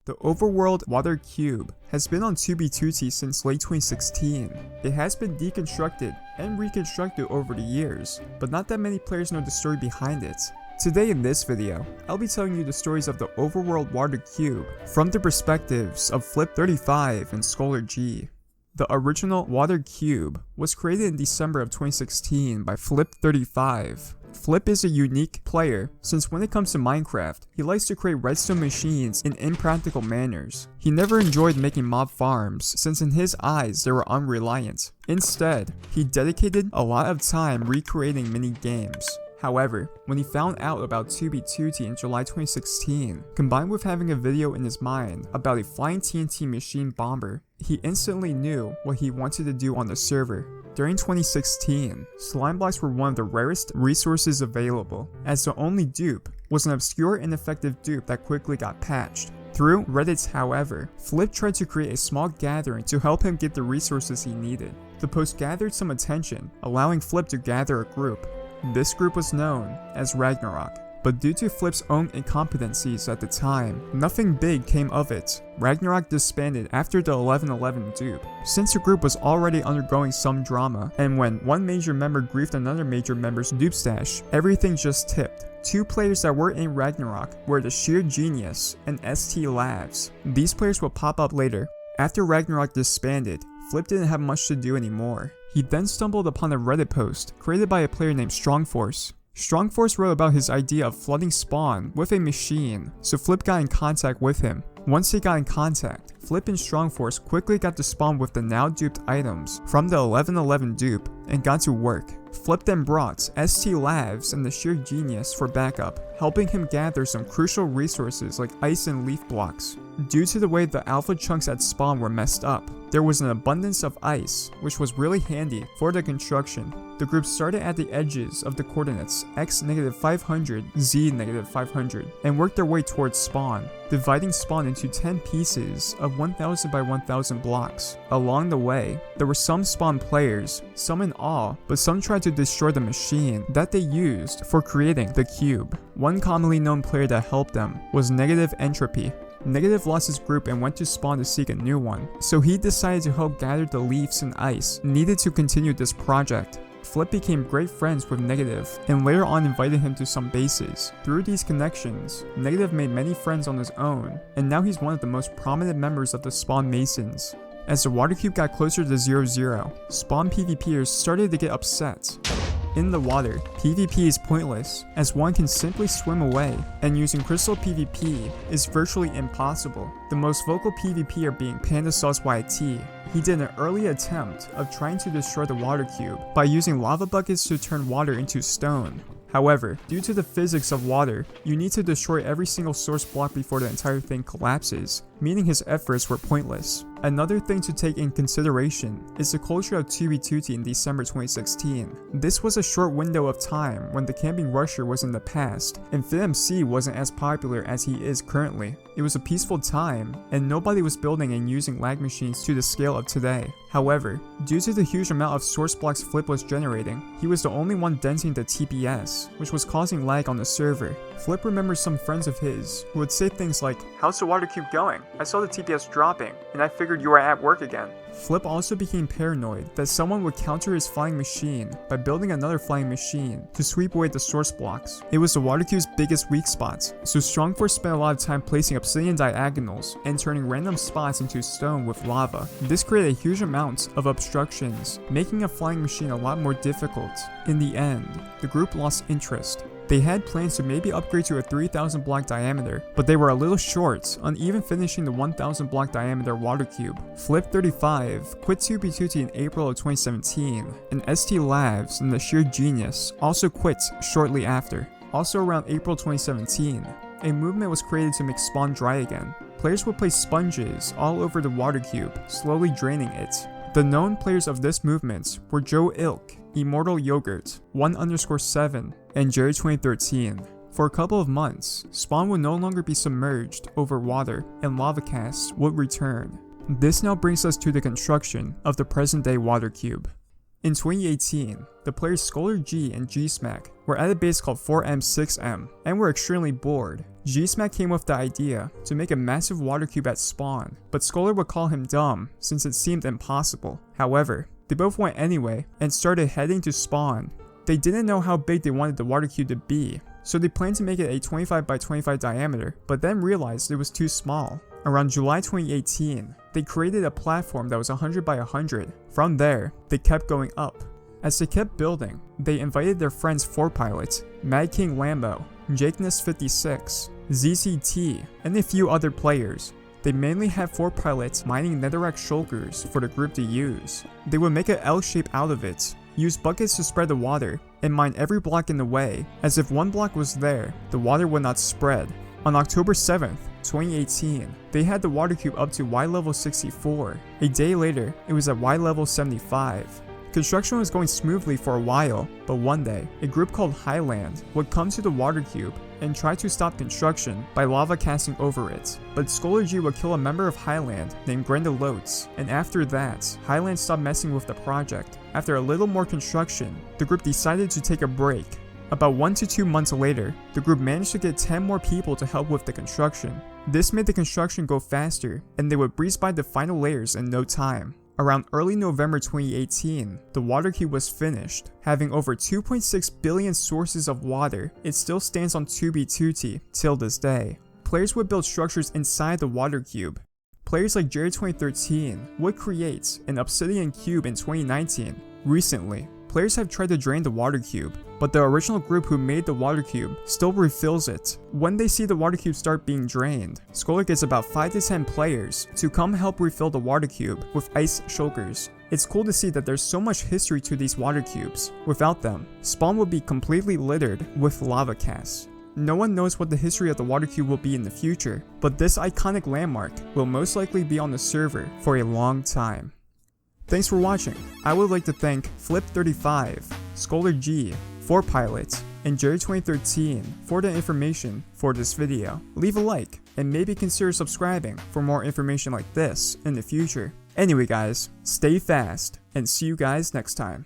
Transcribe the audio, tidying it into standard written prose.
The Overworld Water Cube has been on 2B2T since late 2016. It has been deconstructed and reconstructed over the years, but not that many players know the story behind it. Today in this video, I'll be telling you the stories of the Overworld Water Cube from the perspectives of Flip35 and SkullerG. The original Water Cube was created in December of 2016 by Flip35. Flip is a unique player since when it comes to Minecraft, he likes to create redstone machines in impractical manners. He never enjoyed making mob farms since in his eyes they were unreliant. Instead, he dedicated a lot of time recreating mini games. However, when he found out about 2B2T in July 2016, combined with having a video in his mind about a flying TNT machine bomber, he instantly knew what he wanted to do on the server. During 2016, slime blocks were one of the rarest resources available, as the only dupe was an obscure ineffective dupe that quickly got patched. Through Reddit, however, Flip tried to create a small gathering to help him get the resources he needed. The post gathered some attention, allowing Flip to gather a group. This group was known as Ragnarok, but due to Flip's own incompetencies at the time, nothing big came of it. Ragnarok disbanded after the 1111 dupe, since the group was already undergoing some drama, and when one major member griefed another major member's dupe stash, everything just tipped. Two players that were in Ragnarok were the Sheer Genius and ST Labs. These players will pop up later. After Ragnarok disbanded, Flip didn't have much to do anymore. He then stumbled upon a Reddit post created by a player named Strongforce. Strongforce wrote about his idea of flooding spawn with a machine, so Flip got in contact with him. Once they got in contact, Flip and Strongforce quickly got to spawn with the now duped items from the 1111 dupe and got to work. Flip then brought ST Labs and the Sheer Genius for backup, helping him gather some crucial resources like ice and leaf blocks. Due to the way the alpha chunks at spawn were messed up, there was an abundance of ice, which was really handy for the construction. The group started at the edges of the coordinates x-500, z-500, and worked their way towards spawn, dividing spawn into 10 pieces of 1000 by 1000 blocks. Along the way, there were some spawn players, some in awe, but some tried to destroy the machine that they used for creating the cube. One commonly known player that helped them was Negative Entropy. Negative lost his group and went to spawn to seek a new one, so he decided to help gather the leaves and ice needed to continue this project. Flip became great friends with Negative and later on invited him to some bases. Through these connections, Negative made many friends on his own, and now he's one of the most prominent members of the Spawn Masons. As the water cube got closer to 0-0, Spawn PvPers started to get upset. In the water, PvP is pointless, as one can simply swim away, and using crystal PvP is virtually impossible. The most vocal PvPer being PandaSauceYT. He did an early attempt of trying to destroy the water cube by using lava buckets to turn water into stone. However, due to the physics of water, you need to destroy every single source block before the entire thing collapses, meaning his efforts were pointless. Another thing to take in consideration is the culture of 2B2T in December 2016. This was a short window of time when the camping rusher was in the past, and FitMC wasn't as popular as he is currently. It was a peaceful time, and nobody was building and using lag machines to the scale of today. However, due to the huge amount of source blocks Flip was generating, he was the only one denting the TPS, which was causing lag on the server. Flip remembers some friends of his who would say things like, "How's the water cube going? I saw the TPS dropping, and I figured you were at work again." Flip also became paranoid that someone would counter his flying machine by building another flying machine to sweep away the source blocks. It was the water cube's biggest weak spot, so Strongforce spent a lot of time placing obsidian diagonals and turning random spots into stone with lava. This created a huge amount of obstructions, making a flying machine a lot more difficult. In the end, the group lost interest. They had plans to maybe upgrade to a 3000 block diameter, but they were a little short on even finishing the 1000 block diameter water cube. Flip35 quit 2B2T in April of 2017, and ST Labs and the Sheer Genius also quit shortly after. Also around April 2017, a movement was created to make spawn dry again. Players would place sponges all over the water cube, slowly draining it. The known players of this movement were Joe Ilk, Immortal Yogurt, 1_7, and Jerry 2013. For a couple of months, spawn would no longer be submerged over water and lava casts would return. This now brings us to the construction of the present day water cube. In 2018, the players SkullerG and GSmack were at a base called 4M6M and were extremely bored. GSmack came with the idea to make a massive water cube at spawn, but Skuller would call him dumb since it seemed impossible. However, they both went anyway and started heading to spawn. They didn't know how big they wanted the water cube to be, so they planned to make it a 25 by 25 diameter, but then realized it was too small. Around July 2018, they created a platform that was 100 by 100. From there, they kept going up. As they kept building, they invited their friends 4 pilots, Mad King Lambo, Jakeness56, ZCT, and a few other players. They mainly had 4 pilots mining netherrack shulkers for the group to use. They would make an L shape out of it, use buckets to spread the water, and mine every block in the way, as if one block was there, the water would not spread. On October 7th, 2018, they had the water cube up to Y level 64. A day later, it was at Y level 75. Construction was going smoothly for a while, but one day, a group called Highland would come to the water cube and try to stop construction by lava casting over it. But SkullerG would kill a member of Highland named Grenda Lotes, and after that, Highland stopped messing with the project. After a little more construction, the group decided to take a break. About 1 to 2 months later, the group managed to get 10 more people to help with the construction. This made the construction go faster, and they would breeze by the final layers in no time. Around early November 2018, the water cube was finished. Having over 2.6 billion sources of water, it still stands on 2B2T till this day. Players would build structures inside the water cube. Players like Jerry2013 would create an obsidian cube in 2019. Recently, players have tried to drain the water cube, but the original group who made the water cube still refills it. When they see the water cube start being drained, Skuller gets about 5 to 10 players to come help refill the water cube with ice shulkers. It's cool to see that there's so much history to these water cubes. Without them, spawn would be completely littered with lava casts. No one knows what the history of the water cube will be in the future, but this iconic landmark will most likely be on the server for a long time. Thanks for watching. I would like to thank Flip35, SkullerG, 4 pilots, and Jerry2013 for the information for this video. Leave a like, and maybe consider subscribing for more information like this in the future. Anyway guys, stay fast, and see you guys next time.